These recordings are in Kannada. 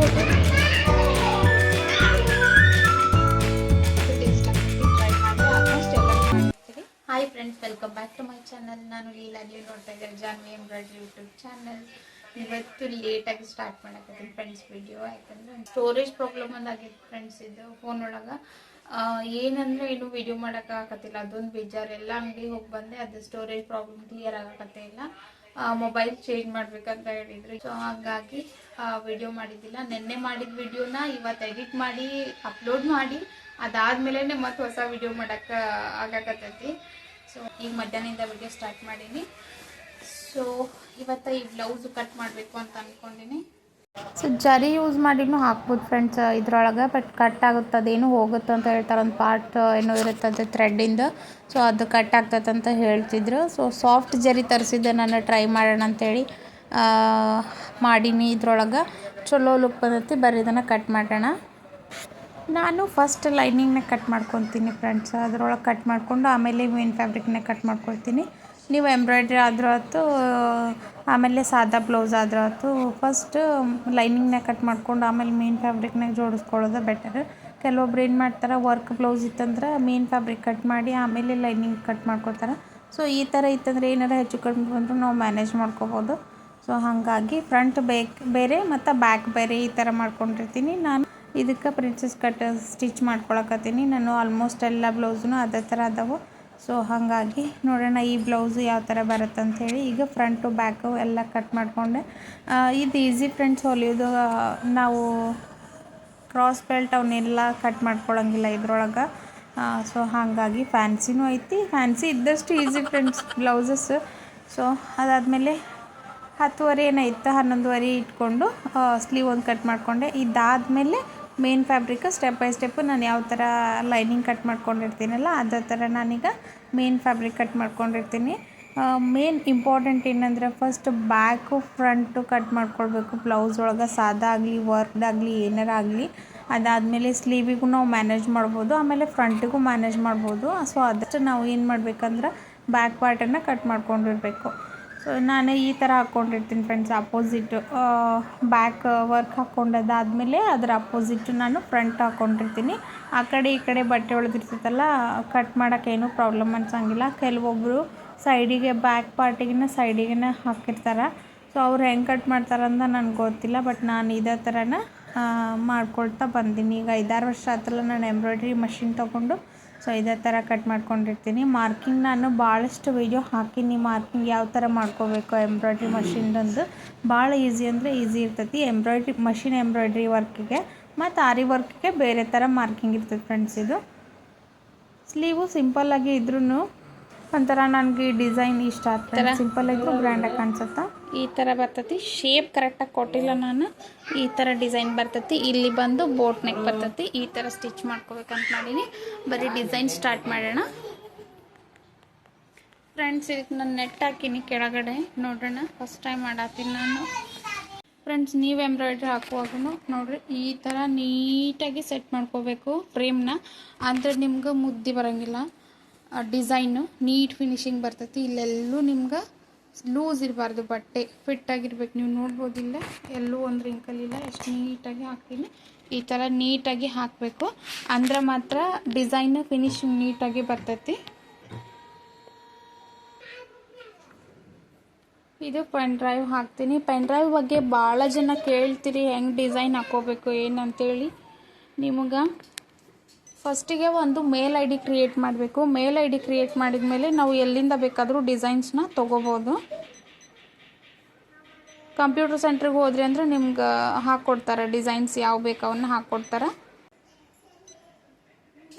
Hi friends, welcome back to my channel. ನಾನು ಲೀಲಾ. ನೀವು ನೋಡ್ತಾ ಇದ್ದಾರೆ ಜಾನ್ವಿ ಎಂಬ್ರಾಯ್ಡ್ರಿ ಯೂಟ್ಯೂಬ್ ಚಾನಲ್. ಇವತ್ತು ಲೇಟಾಗಿ ಸ್ಟಾರ್ಟ್ ಮಾಡಕತ್ತೀನಿ ಫ್ರೆಂಡ್ಸ್ ವಿಡಿಯೋ. ಯಾಕಂದ್ರೆ ಸ್ಟೋರೇಜ್ ಪ್ರಾಬ್ಲಮ್ ಒಂದಾಗಿತ್ತು ಫ್ರೆಂಡ್ಸ್. ಇದು ಫೋನ್ ಒಳಗೆ ಏನಂದ್ರೆ ಏನು ವಿಡಿಯೋ ಮಾಡೋಕ್ಕಾಗತ್ತಿಲ್ಲ. ಅದೊಂದು ಬೇಜಾರು. ಎಲ್ಲ ಅಂಗಡಿ ಹೋಗಿ ಬಂದೆ, ಅದು ಸ್ಟೋರೇಜ್ ಪ್ರಾಬ್ಲಮ್ ಕ್ಲಿಯರ್ ಆಗಕತ್ತೆ ಇಲ್ಲ. ಮೊಬೈಲ್ ಚೇಂಜ್ ಮಾಡ್ಬೇಕಂತ ಹೇಳಿದ್ರು. ಸೊ ಹಾಗಾಗಿ ವಿಡಿಯೋ ಮಾಡಿದ್ದಿಲ್ಲ. ನಿನ್ನೆ ಮಾಡಿದ ವಿಡಿಯೋನ ಇವತ್ತು ಎಡಿಟ್ ಮಾಡಿ ಅಪ್ಲೋಡ್ ಮಾಡಿ ಅದಾದ್ಮೇಲೆ ಮತ್ತೆ ಹೊಸ ವಿಡಿಯೋ ಮಾಡೋಕ್ಕೆ ಆಗಕತ್ತೈತಿ. ಸೊ ಈಗ ಮಧ್ಯಾಹ್ನದಿಂದ ವಿಡಿಯೋ ಸ್ಟಾರ್ಟ್ ಮಾಡೀನಿ. ಸೊ ಇವತ್ತು ಈ ಬ್ಲೌಸ್ ಕಟ್ ಮಾಡಬೇಕು ಅಂತ ಅಂದ್ಕೊಂಡಿನಿ. ಸೊ ಜರಿ ಯೂಸ್ ಮಾಡಿನೂ ಹಾಕ್ಬೋದು ಫ್ರೆಂಡ್ಸ್ ಇದ್ರೊಳಗೆ. ಬಟ್ ಕಟ್ ಆಗುತ್ತೆ, ಅದೇನು ಹೋಗುತ್ತೆ ಅಂತ ಹೇಳ್ತಾರೆ. ಒಂದು ಪಾರ್ಟ್ ಏನೋ ಇರುತ್ತದೆ ಥ್ರೆಡ್ಡಿಂದ, ಸೊ ಅದು ಕಟ್ ಆಗ್ತದೆ ಅಂತ ಹೇಳ್ತಿದ್ರು. ಸೊ ಸಾಫ್ಟ್ ಜರಿ ತರಿಸಿದ್ದೆ ನಾನು, ಟ್ರೈ ಮಾಡೋಣ ಅಂತೇಳಿ ಮಾಡೀನಿ. ಇದ್ರೊಳಗೆ ಚಲೋ ಲುಕ್ ಬಂದೈತಿ. ಬರ್ರಿ ಇದನ್ನು ಕಟ್ ಮಾಡೋಣ. ನಾನು ಫಸ್ಟ್ ಲೈನಿಂಗ್ನ ಕಟ್ ಮಾಡ್ಕೊತೀನಿ ಫ್ರೆಂಡ್ಸ್. ಅದರೊಳಗೆ ಕಟ್ ಮಾಡಿಕೊಂಡು ಆಮೇಲೆ ಮೇನ್ ಫ್ಯಾಬ್ರಿಕ್ನ ಕಟ್ ಮಾಡ್ಕೊಳ್ತೀನಿ. ನೀವು ಎಂಬ್ರಾಯ್ಡ್ರಿ ಆದ್ರೂ ಆಯ್ತು, ಆಮೇಲೆ ಸಾದಾ ಬ್ಲೌಸ್ ಆದ್ರೂ ಆಯ್ತು, ಫಸ್ಟ್ ಲೈನಿಂಗ್ನ ಕಟ್ ಮಾಡ್ಕೊಂಡು ಆಮೇಲೆ ಮೇನ್ ಫ್ಯಾಬ್ರಿಕ್ನಾಗ ಜೋಡಿಸ್ಕೊಳ್ಳೋದು ಬೆಟರ್. ಕೆಲವೊಬ್ರು ಏನು ಮಾಡ್ತಾರೆ, ವರ್ಕ್ ಬ್ಲೌಸ್ ಇತ್ತಂದ್ರೆ ಮೇನ್ ಫ್ಯಾಬ್ರಿಕ್ ಕಟ್ ಮಾಡಿ ಆಮೇಲೆ ಲೈನಿಂಗ್ ಕಟ್ ಮಾಡ್ಕೊತಾರೆ. ಸೊ ಈ ಥರ ಇತ್ತಂದರೆ ಏನಾರು ಹೆಚ್ಚು ಕಡಿಮೆ ಬಂದರೂ ನಾವು ಮ್ಯಾನೇಜ್ ಮಾಡ್ಕೋಬೋದು. ಸೊ ಹಾಗಾಗಿ ಫ್ರಂಟ್ ಬೇರೆ ಮತ್ತು ಬ್ಯಾಕ್ ಬೇರೆ ಈ ಥರ ಮಾಡ್ಕೊಂಡಿರ್ತೀನಿ. ನಾನು ಇದಕ್ಕೆ ಪ್ರಿನ್ಸಸ್ ಕಟ್ ಸ್ಟಿಚ್ ಮಾಡ್ಕೊಳಕತ್ತೀನಿ. ನಾನು ಆಲ್ಮೋಸ್ಟ್ ಎಲ್ಲ ಬ್ಲೌಸ್ನು ಅದೇ ಥರ ಅದಾವೆ. ಸೊ ಹಾಗಾಗಿ ನೋಡೋಣ ಈ ಬ್ಲೌಸು ಯಾವ ಥರ ಬರುತ್ತೆ ಅಂಥೇಳಿ. ಈಗ ಫ್ರಂಟು ಬ್ಯಾಕು ಎಲ್ಲ ಕಟ್ ಮಾಡಿಕೊಂಡೆ. ಇದು ಈಸಿ ಫ್ರೆಂಡ್ಸ್ ಹೊಲಿಯೋದು. ನಾವು ಕ್ರಾಸ್ ಬೆಲ್ಟ್ ಅವನ್ನೆಲ್ಲ ಕಟ್ ಮಾಡ್ಕೊಳಂಗಿಲ್ಲ ಇದ್ರೊಳಗೆ. ಸೊ ಹಾಗಾಗಿ ಫ್ಯಾನ್ಸಿನೂ ಐತಿ. ಫ್ಯಾನ್ಸಿ ಇದ್ದಷ್ಟು ಈಸಿ ಫ್ರೆಂಡ್ಸ್ ಬ್ಲೌಸಸ್. ಸೊ ಅದಾದಮೇಲೆ 10:30 ಏನಾಯ್ತು, 11:30 ಇಟ್ಕೊಂಡು ಸ್ಲೀವ್ ಒಂದು ಕಟ್ ಮಾಡಿಕೊಂಡೆ. ಇದಾದಮೇಲೆ main fabric step by step ನಾನು ಯಾವ ಥರ ಲೈನಿಂಗ್ ಕಟ್ ಮಾಡ್ಕೊಂಡಿರ್ತೀನಲ್ಲ ಅದೇ ಥರ ನಾನೀಗ ಮೇನ್ ಫ್ಯಾಬ್ರಿಕ್ ಕಟ್ ಮಾಡ್ಕೊಂಡಿರ್ತೀನಿ. ಮೇನ್ ಇಂಪಾರ್ಟೆಂಟ್ ಏನಂದರೆ ಫಸ್ಟ್ ಬ್ಯಾಕು ಫ್ರಂಟು ಕಟ್ ಮಾಡ್ಕೊಳ್ಬೇಕು ಬ್ಲೌಸ್ ಒಳಗೆ. ಸಾದಾ ಆಗಲಿ ವರ್ಕ್ಡಾಗಲಿ ಏನಾರ ಆಗಲಿ. ಅದಾದಮೇಲೆ ಸ್ಲೀವಿಗೂ ನಾವು ಮ್ಯಾನೇಜ್ ಮಾಡ್ಬೋದು, ಆಮೇಲೆ ಫ್ರಂಟಿಗೂ ಮ್ಯಾನೇಜ್ ಮಾಡ್ಬೋದು. ಸೊ ಅದಷ್ಟು ನಾವು ಏನು ಮಾಡಬೇಕಂದ್ರೆ ಬ್ಯಾಕ್ ಪಾರ್ಟನ್ನು ಕಟ್ ಮಾಡ್ಕೊಂಡಿರಬೇಕು. ಸೊ ನಾನು ಈ ಥರ ಹಾಕ್ಕೊಂಡಿರ್ತೀನಿ ಫ್ರೆಂಡ್ಸ್. ಅಪೋಸಿಟ್ ಬ್ಯಾಕ್ ವರ್ಕ್ ಹಾಕ್ಕೊಂಡದಾದಮೇಲೆ ಅದರ ಅಪೋಸಿಟ್ ನಾನು ಫ್ರಂಟ್ ಹಾಕ್ಕೊಂಡಿರ್ತೀನಿ. ಆ ಕಡೆ ಈ ಕಡೆ ಬಟ್ಟೆ ಒಳದಿರ್ತೈತಲ್ಲ, ಕಟ್ ಮಾಡೋಕ್ಕೇನು ಪ್ರಾಬ್ಲಮ್ ಅನ್ಸಂಗಿಲ್ಲ. ಕೆಲವೊಬ್ಬರು ಸೈಡಿಗೆ ಬ್ಯಾಕ್ ಪಾರ್ಟಿಗೆ ಸೈಡಿಗೆ ಹಾಕಿರ್ತಾರೆ. ಸೊ ಅವ್ರು ಹೆಂಗೆ ಕಟ್ ಮಾಡ್ತಾರಂತ ನನಗೆ ಗೊತ್ತಿಲ್ಲ. ಬಟ್ ನಾನು ಇದೇ ಥರನ ಮಾಡ್ಕೊಳ್ತಾ ಬಂದೀನಿ. ಈಗ 5-6 ವರ್ಷ ಆಯ್ತಲ್ಲ ನಾನು ಎಂಬ್ರಾಯ್ಡ್ರಿ ಮಷಿನ್ ತೊಗೊಂಡು. ಸೊ ಇದೇ ಥರ ಕಟ್ ಮಾಡ್ಕೊಂಡಿರ್ತೀನಿ. ಮಾರ್ಕಿಂಗ್ ನಾನು ಭಾಳಷ್ಟು ವೀಡಿಯೋ ಹಾಕೀನಿ. ಮಾರ್ಕಿಂಗ್ ಯಾವ ಥರ ಮಾಡ್ಕೋಬೇಕು ಎಂಬ್ರಾಯ್ಡ್ರಿ ಮಷಿನ್ದಂದು ಭಾಳ ಈಸಿ ಅಂದರೆ ಈಸಿ ಇರ್ತೈತಿ. ಎಂಬ್ರಾಯ್ಡ್ರಿ ವರ್ಕಿಗೆ ಮತ್ತು ಆರಿ ವರ್ಕಿಗೆ ಬೇರೆ ಥರ ಮಾರ್ಕಿಂಗ್ ಇರ್ತೈತಿ ಫ್ರೆಂಡ್ಸ್. ಇದು ಸ್ಲೀವು ಸಿಂಪಲ್ಲಾಗಿ ಇದ್ರೂ ಒಂಥರ ನನಗೆ ಡಿಸೈನ್ ಇಷ್ಟ ಆಗ್ತದೆ. ಸಿಂಪಲ್ ಇದ್ರೂ ಗ್ರ್ಯಾಂಡಾಗಿ ಕಾಣಿಸುತ್ತೆ. ಈ ಥರ ಬರ್ತೈತಿ. ಶೇಪ್ ಕರೆಕ್ಟಾಗಿ ಕೊಟ್ಟಿಲ್ಲ ನಾನು. ಈ ಥರ ಡಿಸೈನ್ ಬರ್ತೈತಿ. ಇಲ್ಲಿ ಬಂದು ಬೋಟ್ ನೆಕ್ ಬರ್ತೈತಿ. ಈ ಥರ ಸ್ಟಿಚ್ ಮಾಡ್ಕೋಬೇಕಂತ ಮಾಡೀನಿ. ಬರೀ ಡಿಸೈನ್ ಸ್ಟಾರ್ಟ್ ಮಾಡೋಣ ಫ್ರೆಂಡ್ಸ್. ಇದಕ್ಕೆ ನಾನು ನೆಟ್ ಹಾಕೀನಿ ಕೆಳಗಡೆ. ನೋಡೋಣ, ಫಸ್ಟ್ ಟೈಮ್ ಮಾಡತ್ತೀನಿ ನಾನು ಫ್ರೆಂಡ್ಸ್. ನೀವು ಎಂಬ್ರಾಯ್ಡ್ರಿ ಹಾಕುವಾಗೂ ನೋಡಿರಿ ಈ ಥರ ನೀಟಾಗಿ ಸೆಟ್ ಮಾಡ್ಕೋಬೇಕು ಫ್ರೇಮ್ನ. ಅಂದರೆ ನಿಮ್ಗೆ ಮುದ್ದೆ ಬರೋಂಗಿಲ್ಲ. ಡಿಸೈನು ನೀಟ್ ಫಿನಿಶಿಂಗ್ ಬರ್ತೈತಿ. ಇಲ್ಲೆಲ್ಲೂ ನಿಮ್ಗೆ ಲೂಸ್ ಇರಬಾರ್ದು, ಬಟ್ಟೆ ಫಿಟ್ಟಾಗಿರ್ಬೇಕು. ನೀವು ನೋಡ್ಬೋದಿಲ್ಲ, ಎಲ್ಲೂ ಒಂದು ರಿಂಕಲ್ ಇಲ್ಲ. ಎಷ್ಟು ನೀಟಾಗಿ ಹಾಕ್ತೀನಿ. ಈ ಥರ ನೀಟಾಗಿ ಹಾಕಬೇಕು, ಅಂದ್ರೆ ಮಾತ್ರ ಡಿಸೈನ್ ಫಿನಿಶಿಂಗ್ ನೀಟಾಗಿ ಬರ್ತೈತಿ. ಇದು ಪೆನ್ ಡ್ರೈವ್ ಹಾಕ್ತೀನಿ. ಪೆನ್ ಡ್ರೈವ್ ಬಗ್ಗೆ ಭಾಳ ಜನ ಕೇಳ್ತೀರಿ, ಹೆಂಗೆ ಡಿಸೈನ್ ಹಾಕೋಬೇಕು ಏನಂತೇಳಿ. ನಿಮಗೆ ಫಸ್ಟಿಗೆ ಒಂದು ಮೇಲ್ ಐ ಡಿ ಕ್ರಿಯೇಟ್ ಮಾಡಬೇಕು. ಮೇಲ್ ಐ ಡಿ ಕ್ರಿಯೇಟ್ ಮಾಡಿದ ಮೇಲೆ ನಾವು ಎಲ್ಲಿಂದ ಬೇಕಾದರೂ ಡಿಸೈನ್ಸ್ನ ತೊಗೋಬೋದು. ಕಂಪ್ಯೂಟರ್ ಸೆಂಟ್ರಿಗೆ ಹೋದ್ರಿ ಅಂದರೆ ನಿಮ್ಗೆ ಹಾಕ್ಕೊಡ್ತಾರೆ ಡಿಸೈನ್ಸ್ ಯಾವ ಬೇಕು ಅವನ್ನ ಹಾಕ್ಕೊಡ್ತಾರೆ.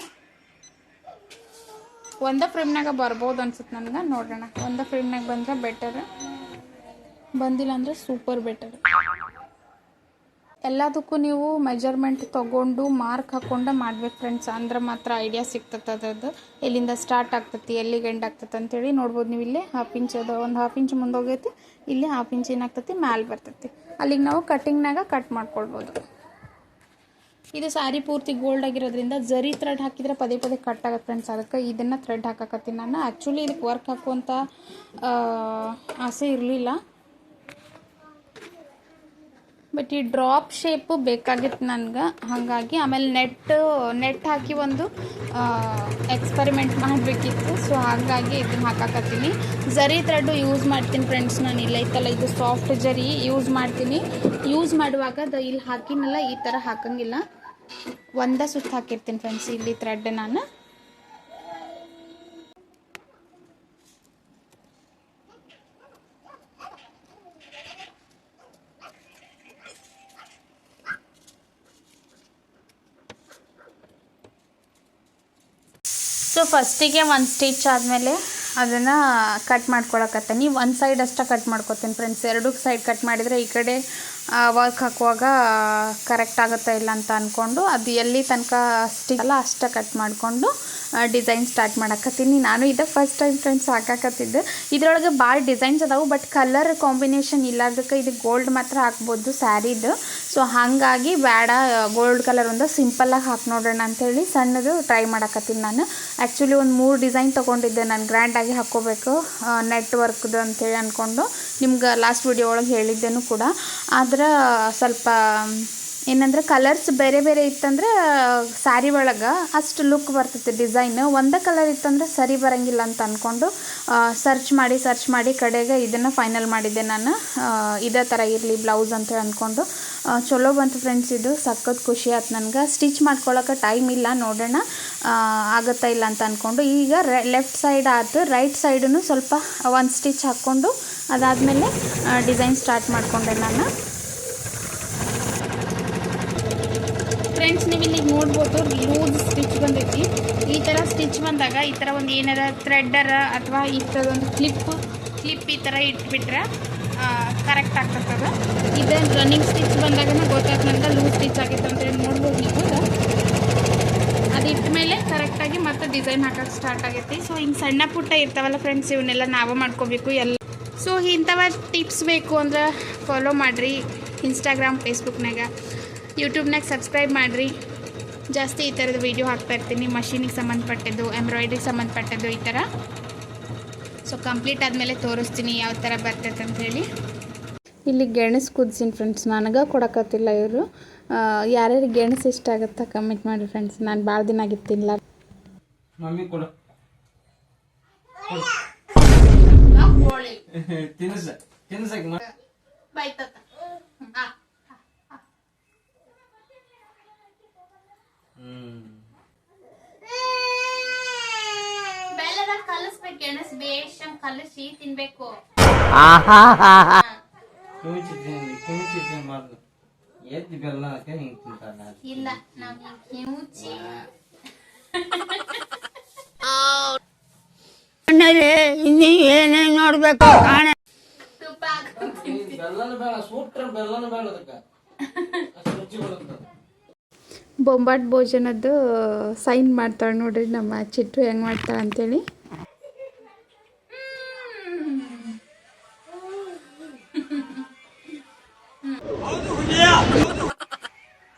ಒಂದೇ ಫ್ರೇಮ್ನಾಗ ಬರ್ಬೋದು ಅನ್ಸುತ್ತೆ ನನಗೆ. ನೋಡೋಣ, ಒಂದೇ ಫ್ರೇಮ್ನಾಗ ಬಂದರೆ ಬೆಟರ್, ಬಂದಿಲ್ಲ ಅಂದರೆ ಸೂಪರ್ ಬೆಟರ್. ಎಲ್ಲದಕ್ಕೂ ನೀವು ಮೆಜರ್ಮೆಂಟ್ ತೊಗೊಂಡು ಮಾರ್ಕ್ ಹಾಕ್ಕೊಂಡು ಮಾಡ್ಬೇಕು ಫ್ರೆಂಡ್ಸ್. ಅಂದ್ರೆ ಮಾತ್ರ ಐಡಿಯಾ ಸಿಗ್ತದೆ ಅದರದ್ದು, ಎಲ್ಲಿಂದ ಸ್ಟಾರ್ಟ್ ಆಗ್ತೈತಿ ಎಲ್ಲಿಗೆ ಎಂಡ್ ಆಗ್ತೈತೆ ಅಂತೇಳಿ. ನೋಡ್ಬೋದು ನೀವು ಇಲ್ಲಿ 1/2 ಇಂಚ್ ಅದು, ಒಂದು 1/2 ಇಂಚ್ ಮುಂದೆ ಹೋಗೈತಿ. ಇಲ್ಲಿ 1/2 ಇಂಚ್ ಏನಾಗ್ತೈತಿ ಮ್ಯಾಲೆ ಬರ್ತೈತಿ. ಅಲ್ಲಿಗೆ ನಾವು ಕಟ್ಟಿಂಗ್ನಾಗ ಕಟ್ ಮಾಡ್ಕೊಳ್ಬೋದು. ಇದು ಸ್ಯಾರಿ ಪೂರ್ತಿ ಗೋಲ್ಡ್ ಆಗಿರೋದ್ರಿಂದ ಜರಿ ಥ್ರೆಡ್ ಹಾಕಿದರೆ ಪದೇ ಪದೇ ಕಟ್ ಆಗುತ್ತೆ ಫ್ರೆಂಡ್ಸ್. ಅದಕ್ಕೆ ಇದನ್ನು ಥ್ರೆಡ್ ಹಾಕಕತ್ತೀನಿ ನಾನು. ಆ್ಯಕ್ಚುಲಿ ಇದಕ್ಕೆ ವರ್ಕ್ ಹಾಕುವಂಥ ಆಸೆ ಇರಲಿಲ್ಲ, ಬಟ್ ಈ ಡ್ರಾಪ್ ಶೇಪು ಬೇಕಾಗಿತ್ತು ನನಗೆ, ಹಾಗಾಗಿ ಆಮೇಲೆ ನೆಟ್ ಹಾಕಿ ಒಂದು ಎಕ್ಸ್ಪರಿಮೆಂಟ್ ಮಾಡಬೇಕಿತ್ತು. ಸೊ ಹಾಗಾಗಿ ಇದನ್ನು ಹಾಕಾಕತ್ತೀನಿ. ಜರಿ ಥ್ರೆಡ್ಡು ಯೂಸ್ ಮಾಡ್ತೀನಿ ಫ್ರೆಂಡ್ಸ್. ನಾನು ಇಲ್ಲ ಐತಲ್ಲ ಇದು ಸಾಫ್ಟ್ ಜರಿ ಯೂಸ್ ಮಾಡ್ತೀನಿ. ಯೂಸ್ ಮಾಡುವಾಗ ಇಲ್ಲಿ ಹಾಕಿನಲ್ಲ ಈ ಥರ ಹಾಕಂಗಿಲ್ಲ, ಒಂದೇ ಸುತ್ತ ಹಾಕಿರ್ತೀನಿ ಫ್ರೆಂಡ್ಸ್ ಇಲ್ಲಿ ಥ್ರೆಡ್ ನಾನು. ಸೊ ಫಸ್ಟಿಗೆ ಒಂದು ಸ್ಟಿಚ್ ಆದಮೇಲೆ ಅದನ್ನು ಕಟ್ ಮಾಡ್ಕೊಳಕತ್ತೀನಿ. ಒಂದು ಸೈಡ್ ಅಷ್ಟೇ ಕಟ್ ಮಾಡ್ಕೊತೀನಿ ಫ್ರೆಂಡ್ಸ್. ಎರಡೂ ಸೈಡ್ ಕಟ್ ಮಾಡಿದರೆ ಈ ಕಡೆ ವರ್ಕ್ ಹಾಕುವಾಗ ಕರೆಕ್ಟ್ ಆಗುತ್ತಾ ಇಲ್ಲ ಅಂತ ಅಂದ್ಕೊಂಡು ಅದು ಎಲ್ಲಿ ತನಕ ಸ್ಟಿಚ್ ಅಲ್ಲ ಅಷ್ಟೇ ಕಟ್ ಮಾಡಿಕೊಂಡು ಡಿಸೈನ್ ಸ್ಟಾರ್ಟ್ ಮಾಡಕತ್ತೀನಿ. ನಾನು ಇದು ಫಸ್ಟ್ ಟೈಮ್ ಫ್ರೆಂಡ್ಸ್ ಹಾಕಾಕತ್ತಿದ್ದೆ. ಇದರೊಳಗೆ ಭಾಳ ಡಿಸೈನ್ಸ್ ಅದಾವೆ, ಬಟ್ ಕಲರ್ ಕಾಂಬಿನೇಷನ್ ಇಲ್ಲಾರ್ದಕ್ಕೆ ಇದು ಗೋಲ್ಡ್ ಮಾತ್ರ ಹಾಕ್ಬೋದು ಸ್ಯಾರಿದು. ಸೊ ಹಾಗಾಗಿ ಬೇಡ ಗೋಲ್ಡ್ ಕಲರ್ ಒಂದು ಸಿಂಪಲ್ಲಾಗಿ ಹಾಕಿ ನೋಡೋಣ ಅಂಥೇಳಿ ಸಣ್ಣದು ಟ್ರೈ ಮಾಡಕತ್ತೀನಿ ನಾನು. ಆ್ಯಕ್ಚುಲಿ ಒಂದು 3 ಡಿಸೈನ್ ತೊಗೊಂಡಿದ್ದೆ ನಾನು, ಗ್ರ್ಯಾಂಡಾಗಿ ಹಾಕ್ಕೋಬೇಕು ನೆಟ್ ವರ್ಕ್ದು ಅಂಥೇಳಿ ಅಂದ್ಕೊಂಡು. ನಿಮ್ಗೆ ಲಾಸ್ಟ್ ವಿಡಿಯೋ ಒಳಗೆ ಹೇಳಿದ್ದೇನು ಕೂಡ. ಆದ್ರೆ ಸ್ವಲ್ಪ ಏನಂದ್ರೆ ಕಲರ್ಸ್ ಬೇರೆ ಬೇರೆ ಇತ್ತಂದ್ರೆ ಸ್ಯಾರಿ ಒಳಗೆ ಅಷ್ಟು ಲುಕ್ ಬರ್ತೈತೆ ಡಿಸೈನ್. ಒಂದೇ ಕಲರ್ ಇತ್ತಂದ್ರೆ ಸರಿ ಬರೋಂಗಿಲ್ಲ ಅಂತ ಅಂದ್ಕೊಂಡು ಸರ್ಚ್ ಮಾಡಿ ಕಡೆಗೆ ಇದನ್ನು ಫೈನಲ್ ಮಾಡಿದ್ದೆ ನಾನು. ಇದೇ ಥರ ಇರಲಿ ಬ್ಲೌಸ್ ಅಂತ ಅಂದ್ಕೊಂಡು. ಚಲೋ ಬಂತು ಫ್ರೆಂಡ್ಸ್, ಇದು ಸಖತ್ ಖುಷಿ ಆಯ್ತು ನನಗೆ. ಸ್ಟಿಚ್ ಮಾಡ್ಕೊಳ್ಳೋಕೆ ಟೈಮ್ ಇಲ್ಲ, ನೋಡೋಣ ಆಗುತ್ತಾ ಇಲ್ಲ ಅಂತ ಅಂದ್ಕೊಂಡು. ಈಗ ಲೆಫ್ಟ್ ಸೈಡ್ ಆಯ್ತು, ರೈಟ್ ಸೈಡೂ ಸ್ವಲ್ಪ ಒಂದು ಸ್ಟಿಚ್ ಹಾಕ್ಕೊಂಡು ಅದಾದಮೇಲೆ ಡಿಸೈನ್ ಸ್ಟಾರ್ಟ್ ಮಾಡಿಕೊಂಡೆ ನಾನು. ಫ್ರೆಂಡ್ಸ್ ನೀವು ಇಲ್ಲಿ ನೋಡ್ಬೋದು ಲೂಸ್ ಸ್ಟಿಚ್ ಬಂದೈತಿ. ಈ ಥರ ಸ್ಟಿಚ್ ಬಂದಾಗ ಈ ಥರ ಒಂದು ಏನಾರ ಥ್ರೆಡ್ಡರ ಅಥವಾ ಈ ಥರದೊಂದು ಕ್ಲಿಪ್ ಈ ಥರ ಇಟ್ಬಿಟ್ರೆ ಕರೆಕ್ಟ್ ಆಗ್ತದೆ. ಇದು ರನ್ನಿಂಗ್ ಸ್ಟಿಚ್ ಬಂದಾಗ ಗೊತ್ತಾಗ್ತದೆ ನನಗೆ ಲೂಸ್ ಸ್ಟಿಚ್ ಆಗಿತ್ತು ಅಂತೇಳಿ ನೋಡ್ಬೋದು ನೀವು. ಅದು ಇಟ್ಟ ಮೇಲೆ ಕರೆಕ್ಟಾಗಿ ಮತ್ತೆ ಡಿಸೈನ್ ಹಾಕೋಕ್ಕೆ ಸ್ಟಾರ್ಟ್ ಆಗೈತಿ. ಸೊ ಹಿಂಗೆ ಸಣ್ಣ ಪುಟ್ಟ ಇರ್ತಾವಲ್ಲ ಫ್ರೆಂಡ್ಸ್, ಇವನ್ನೆಲ್ಲ ನಾವೇ ಮಾಡ್ಕೋಬೇಕು ಎಲ್ಲ. ಸೊ ಇಂಥವ ಟಿಪ್ಸ್ ಬೇಕು ಅಂದ್ರೆ ಫಾಲೋ ಮಾಡಿರಿ ಇನ್ಸ್ಟಾಗ್ರಾಮ್, ಫೇಸ್ಬುಕ್ನಾಗ, ಯೂಟ್ಯೂಬ್ನಾಗ ಸಬ್ಸ್ಕ್ರೈಬ್ ಮಾಡಿರಿ. ಜಾಸ್ತಿ ಈ ಥರದ ವೀಡಿಯೋ ಹಾಕ್ತಾಯಿರ್ತೀನಿ, ಮಷೀನಿಗೆ ಸಂಬಂಧಪಟ್ಟಿದ್ದು, ಎಂಬ್ರಾಯ್ಡ್ರಿಗೆ ಸಂಬಂಧಪಟ್ಟದ್ದು ಈ ಥರ. ಸೊ ಕಂಪ್ಲೀಟ್ ಆದಮೇಲೆ ತೋರಿಸ್ತೀನಿ ಯಾವ ಥರ ಬರ್ತೈತೆ ಅಂಥೇಳಿ. ಇಲ್ಲಿ ಗೆಣಸು ಕುದಿಸಿನಿ ಫ್ರೆಂಡ್ಸ್, ನನಗೆ ಕೊಡೋಕತ್ತಿಲ್ಲ ಇವರು. ಯಾರ್ಯಾರಿಗೆ ಗೆಣಸು ಇಷ್ಟ ಆಗುತ್ತಾ ಕಮೆಂಟ್ ಮಾಡಿ ಫ್ರೆಂಡ್ಸ್. ನಾನು ಭಾಳ ದಿನ ಆಗಿತ್ತಿಲ್ಲ. ಮಮ್ಮಿ ಕೊಡು ತಿನ್ಸಕ್ಕೆ ಬೆಲ್ಲದ ಕಲಿಸ್ಬೇಕು, ಗೆಣಸು ಬೇಷ್ ಕಲಿಸಿ ತಿನ್ಬೇಕು. ಕಿವುಚಿ ಮಾಡ್ದು ಎದ್ದು ಬೆಲ್ಲ ಹಿಂಗೆ ತಿಂತಾರ. ಇಲ್ಲ ನಾವು ಕಿವುಚಿ ಇನ್ನೀ ಏನೇನು ನೋಡ್ಬೇಕು ಕಾಣ. ಬೆಲ್ಲನ ಬೇಡ, ಸೂಟ್ರ ಬೆಲ್ಲನ ಬೇಡ, ಅದಕ್ಕೆ ರುಚಿ ಬರುತ್ತೆ. ಬೊಂಬಾಟ್ ಭೋಜನದ್ದು ಸೈನ್ ಮಾಡ್ತಾಳೆ ನೋಡ್ರಿ ನಮ್ಮ ಚಿಟ್ಟು ಹೆಂಗೆ ಮಾಡ್ತಾಳೆ ಅಂತೇಳಿ.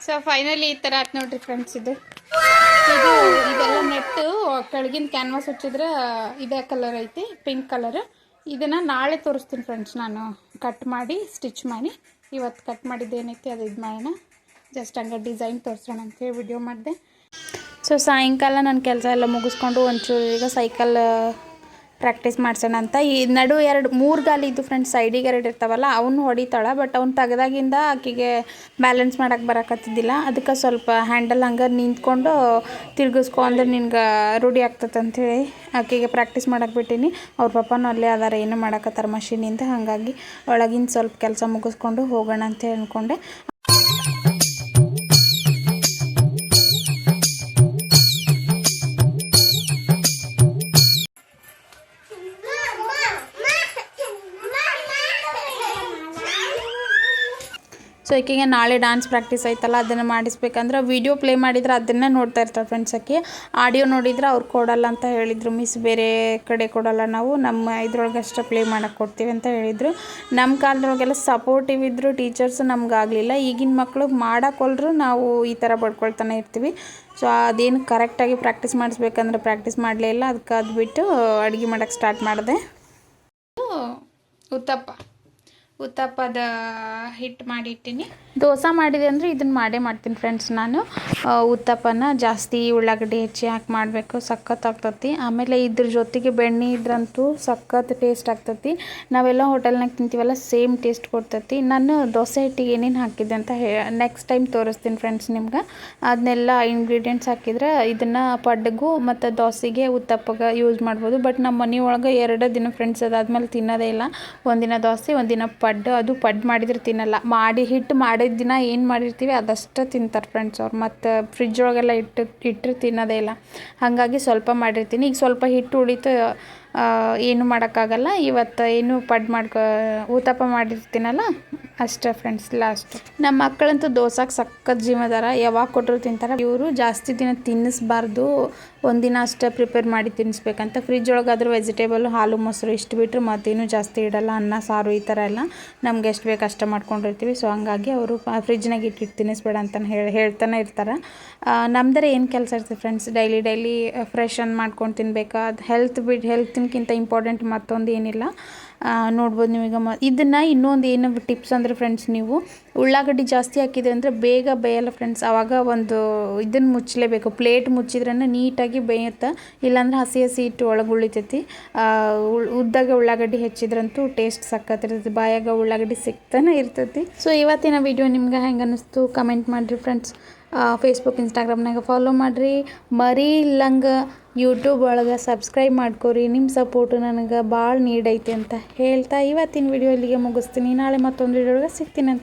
ಸೊ ಫೈನಲಿ ಈ ಥರ ಆಯ್ತು ನೋಡ್ರಿ ಫ್ರೆಂಡ್ಸ್. ಇದೆಲ್ಲ ನೆಟ್ಟು ಕೆಳಗಿನ ಕ್ಯಾನ್ವಾಸ್ ಹಚ್ಚಿದ್ರೆ ಇದೇ ಕಲರ್ ಐತಿ, ಪಿಂಕ್ ಕಲರ್. ಇದನ್ನು ನಾಳೆ ತೋರಿಸ್ತೀನಿ ಫ್ರೆಂಡ್ಸ್, ನಾನು ಕಟ್ ಮಾಡಿ ಸ್ಟಿಚ್ ಮಾಡಿ. ಇವತ್ತು ಕಟ್ ಮಾಡಿದ್ದೇನೈತಿ ಅದು ಇದು ಮಾಡೋಣ, ಜಸ್ಟ್ ಹಂಗೆ ಡಿಸೈನ್ ತೋರಿಸೋಣ ಅಂತೇಳಿ ವಿಡಿಯೋ ಮಾಡಿದೆ. ಸೊ ಸಾಯಂಕಾಲ ನನ್ನ ಕೆಲಸ ಎಲ್ಲ ಮುಗಿಸ್ಕೊಂಡು ಒಂಚೂರು ಈಗ ಸೈಕಲ್ ಪ್ರಾಕ್ಟೀಸ್ ಮಾಡ್ಸೋಣ ಅಂತ. ಈ ನಡು 2-3 ಗಾಲಿ ಇದ್ದು ಫ್ರೆಂಡ್ಸ್, ಸೈಡಿಗೆ 2 ಇರ್ತಾವಲ್ಲ ಅವನು ಹೊಡಿತಾಳೆ. ಬಟ್ ಅವ್ನು ತೆಗ್ದಾಗಿಂದ ಆಕೆಗೆ ಬ್ಯಾಲೆನ್ಸ್ ಮಾಡೋಕ್ಕೆ ಬರೋಕತ್ತಿದ್ದಿಲ್ಲ. ಅದಕ್ಕೆ ಸ್ವಲ್ಪ ಹ್ಯಾಂಡಲ್ ಹಂಗೆ ನಿಂತ್ಕೊಂಡು ತಿರ್ಗಿಸ್ಕೊ ಅಂದ್ರೆ ನಿನ್ಗೆ ರೂಢಿ ಆಗ್ತದೆ ಅಂಥೇಳಿ ಆಕೆಗೆ ಪ್ರಾಕ್ಟೀಸ್ ಮಾಡೋಕೆ ಬಿಟ್ಟೀನಿ. ಅವ್ರ ಪಪ್ಪನೂ ಅಲ್ಲೇ ಅದಾರ, ಏನೋ ಮಾಡಕತ್ತಾರ ಮಷೀನಿಂದ. ಹಾಗಾಗಿ ಒಳಗಿನ ಸ್ವಲ್ಪ ಕೆಲಸ ಮುಗಿಸ್ಕೊಂಡು ಹೋಗೋಣ ಅಂತೇಳಿ ಅಂದ್ಕೊಂಡೆ. ಸೊ ಈಕೆಗೆ ನಾಳೆ ಡ್ಯಾನ್ಸ್ ಪ್ರಾಕ್ಟೀಸ್ ಐತಲ್ಲ, ಅದನ್ನು ಮಾಡಿಸ್ಬೇಕಂದ್ರೆ ವೀಡಿಯೋ ಪ್ಲೇ ಮಾಡಿದ್ರೆ ಅದನ್ನೇ ನೋಡ್ತಾ ಇರ್ತಾರೆ ಫ್ರೆಂಡ್ಸ್. ಆಕೆ ಆಡಿಯೋ ನೋಡಿದ್ರೆ ಅವ್ರು ಕೊಡಲ್ಲ ಅಂತ ಹೇಳಿದರು. ಮಿಸ್ ಬೇರೆ ಕಡೆ ಕೊಡಲ್ಲ, ನಾವು ನಮ್ಮ ಇದ್ರೊಳಗೆ ಅಷ್ಟೇ ಪ್ಲೇ ಮಾಡೋಕ್ಕೆ ಕೊಡ್ತೀವಿ ಅಂತ ಹೇಳಿದರು. ನಮ್ಮ ಕಾಲದೊಳಗೆಲ್ಲ ಸಪೋರ್ಟಿವ್ ಇದ್ದರು ಟೀಚರ್ಸ್, ನಮ್ಗಾಗಲಿಲ್ಲ. ಈಗಿನ ಮಕ್ಕಳು ಮಾಡೋಕ್ಕೊಲ್ರು ನಾವು ಈ ಥರ ಬಡ್ಕೊಳ್ತಾನೆ ಇರ್ತೀವಿ. ಸೊ ಅದೇನು ಕರೆಕ್ಟಾಗಿ ಪ್ರಾಕ್ಟೀಸ್ ಮಾಡಿಸ್ಬೇಕಂದ್ರೆ ಪ್ರಾಕ್ಟೀಸ್ ಮಾಡಲೇ ಇಲ್ಲ. ಅದಕ್ಕೆ ಅದು ಬಿಟ್ಟು ಅಡುಗೆ ಮಾಡೋಕ್ಕೆ ಸ್ಟಾರ್ಟ್ ಮಾಡಿದೆ. ಉತ್ತಪ್ಪ ಉತ್ತಪ್ಪದ ಹಿಟ್ಟು ಮಾಡಿಟ್ಟಿನಿ. ದೋಸೆ ಮಾಡಿದೆ ಅಂದರೆ ಇದನ್ನು ಮಾಡೇ ಮಾಡ್ತೀನಿ ಫ್ರೆಂಡ್ಸ್ ನಾನು. ಉತ್ತಪ್ಪನ ಜಾಸ್ತಿ ಉಳ್ಳಾಗಡ್ಡಿ ಹೆಚ್ಚಿ ಹಾಕಿ ಮಾಡಬೇಕು, ಸಖತ್ ಆಗ್ತತಿ. ಆಮೇಲೆ ಇದ್ರ ಜೊತೆಗೆ ಬೆಣ್ಣೆ ಇದ್ರಂತೂ ಸಖತ್ ಟೇಸ್ಟ್ ಆಗ್ತತಿ. ನಾವೆಲ್ಲ ಹೋಟೆಲ್ನಾಗ ತಿಂತೀವಲ್ಲ ಸೇಮ್ ಟೇಸ್ಟ್ ಕೊಡ್ತತಿ. ನಾನು ದೋಸೆ ಹಿಟ್ಟಿಗೆ ಏನೇನು ಹಾಕಿದ್ದೆ ಅಂತ ನೆಕ್ಸ್ಟ್ ಟೈಮ್ ತೋರಿಸ್ತೀನಿ ಫ್ರೆಂಡ್ಸ್ ನಿಮ್ಗೆ. ಅದನ್ನೆಲ್ಲ ಇಂಗ್ರೀಡಿಯೆಂಟ್ಸ್ ಹಾಕಿದ್ರೆ ಇದನ್ನು ಪಡ್ಡಿಗೂ ಮತ್ತು ದೋಸೆಗೆ ಉತ್ತಪ್ಪಗೆ ಯೂಸ್ ಮಾಡ್ಬೋದು. ಬಟ್ ನಮ್ಮ ಮನೆ ಒಳಗೆ 2 ದಿನ ಫ್ರೆಂಡ್ಸ್ ಅದಾದ್ಮೇಲೆ ತಿನ್ನೋದೇ ಇಲ್ಲ. ಒಂದಿನ ದೋಸೆ ಒಂದಿನ ಪಡ್ಡು. ಅದು ಪಡ್ಡು ಮಾಡಿದ್ರೆ ತಿನ್ನಲ್ಲ. ಹಿಟ್ಟು ಮಾಡಿದ ದಿನ ಏನು ಮಾಡಿರ್ತೀವಿ ಅದಷ್ಟು ತಿಂತಾರೆ ಫ್ರೆಂಡ್ಸ್ ಅವ್ರು. ಮತ್ತು ಫ್ರಿಜ್ ಒಳಗೆಲ್ಲ ಇಟ್ಟರೆ ತಿನ್ನೋದೇ ಇಲ್ಲ. ಹಾಗಾಗಿ ಸ್ವಲ್ಪ ಮಾಡಿರ್ತೀನಿ. ಈಗ ಸ್ವಲ್ಪ ಹಿಟ್ಟು ಉಳಿತು, ಏನು ಮಾಡೋಕ್ಕಾಗಲ್ಲ. ಇವತ್ತು ಏನು ಉತ್ತಪ್ಪ ಮಾಡಿರ್ತೀನಲ್ಲ ಅಷ್ಟೇ ಫ್ರೆಂಡ್ಸ್. ಲಾಸ್ಟ್ ನಮ್ಮ ಮಕ್ಕಳಂತೂ ದೋಸೆಗೆ ಸಖತ್ ಜಿಮ್ಮದಾರ, ಯಾವಾಗ ಕೊಟ್ಟರು ತಿಂತಾರೆ. ಇವರು ಜಾಸ್ತಿ ದಿನ ತಿನ್ನಿಸ್ಬಾರ್ದು, ಒಂದಿನ ಅಷ್ಟೇ ಪ್ರಿಪೇರ್ ಮಾಡಿ ತಿನ್ನಿಸ್ಬೇಕಂತ. ಫ್ರಿಜ್ ಒಳಗಾದ್ರೂ ವೆಜಿಟೇಬಲ್, ಹಾಲು, ಮೊಸರು ಇಷ್ಟು ಬಿಟ್ಟರೆ ಮತ್ತೇನು ಜಾಸ್ತಿ ಇಡಲ್ಲ. ಅನ್ನ ಸಾರು ಈ ಥರ ಎಲ್ಲ ನಮ್ಗೆ ಎಷ್ಟು ಬೇಕು ಅಷ್ಟೇ ಮಾಡ್ಕೊಂಡಿರ್ತೀವಿ. ಸೊ ಹಂಗಾಗಿ ಅವರು ಫ್ರಿಜ್ನಾಗ ಇಟ್ಟು ತಿನ್ನಿಸ್ಬೇಡ ಅಂತ ಹೇಳ್ತಾನೆ ಇರ್ತಾರೆ. ನಮ್ದರೆ ಏನು ಕೆಲಸ ಇರ್ತದೆ ಫ್ರೆಂಡ್ಸ್, ಡೈಲಿ ಫ್ರೆಶ್ ಅನ್ನು ಮಾಡ್ಕೊಂಡು ತಿನ್ಬೇಕು. ಅದು ಹೆಲ್ತ್ಗಿಂತ ಇಂಪಾರ್ಟೆಂಟ್ ಮತ್ತೊಂದು ಏನಿಲ್ಲ. ನೋಡ್ಬೋದು ನೀವೀಗ. ಇದನ್ನು ಇನ್ನೊಂದು ಏನು ಟಿಪ್ಸ್ ಅಂದರೆ ಫ್ರೆಂಡ್ಸ್, ನೀವು ಉಳ್ಳಾಗಡ್ಡಿ ಜಾಸ್ತಿ ಹಾಕಿದೆ ಅಂದರೆ ಬೇಗ ಬೇಯಲ್ಲ ಫ್ರೆಂಡ್ಸ್. ಆವಾಗ ಒಂದು ಇದನ್ನು ಮುಚ್ಚಲೇಬೇಕು, ಪ್ಲೇಟ್ ಮುಚ್ಚಿದ್ರೇ ನೀಟಾಗಿ ಬೇಯುತ್ತೆ. ಇಲ್ಲಾಂದ್ರೆ ಹಸಿ ಇಟ್ಟು ಒಳಗೆ ಉಳಿತೈತಿ. ಉದ್ದಾಗ ಉಳ್ಳಾಗಡ್ಡಿ ಹೆಚ್ಚಿದ್ರಂತೂ ಟೇಸ್ಟ್ ಸಕ್ಕತ್ತಿರ್ತೈತಿ, ಬಾಯಾಗ ಉಳ್ಳಾಗಡ್ಡಿ ಸಿಗ್ತಾನೆ ಇರ್ತೈತಿ. ಸೊ ಇವತ್ತಿನ ವಿಡಿಯೋ ನಿಮ್ಗೆ ಹೆಂಗೆ ಅನ್ನಿಸ್ತು ಕಮೆಂಟ್ ಮಾಡಿರಿ ಫ್ರೆಂಡ್ಸ್. ಫೇಸ್ಬುಕ್, ಇನ್ಸ್ಟಾಗ್ರಾಮ್ನಾಗ ಫಾಲೋ ಮಾಡಿರಿ. ಮರೀಲಂಗೆ ಯೂಟ್ಯೂಬ್ ಒಳಗೆ ಸಬ್ಸ್ಕ್ರೈಬ್ ಮಾಡ್ಕೊರಿ. ನಿಮ್ಮ ಸಪೋರ್ಟು ನನಗೆ ಭಾಳ ನೀಡ್ ಐತೆ ಅಂತ ಹೇಳ್ತಾ ಇವತ್ತಿನ ವಿಡಿಯೋ ಇಲ್ಲಿಗೆ ಮುಗಿಸ್ತೀನಿ. ನಾಳೆ ಮತ್ತೊಂದು ವಿಡಿಯೋ ಒಳಗೆ ಸಿಗ್ತೀನಿ ಅಂತ.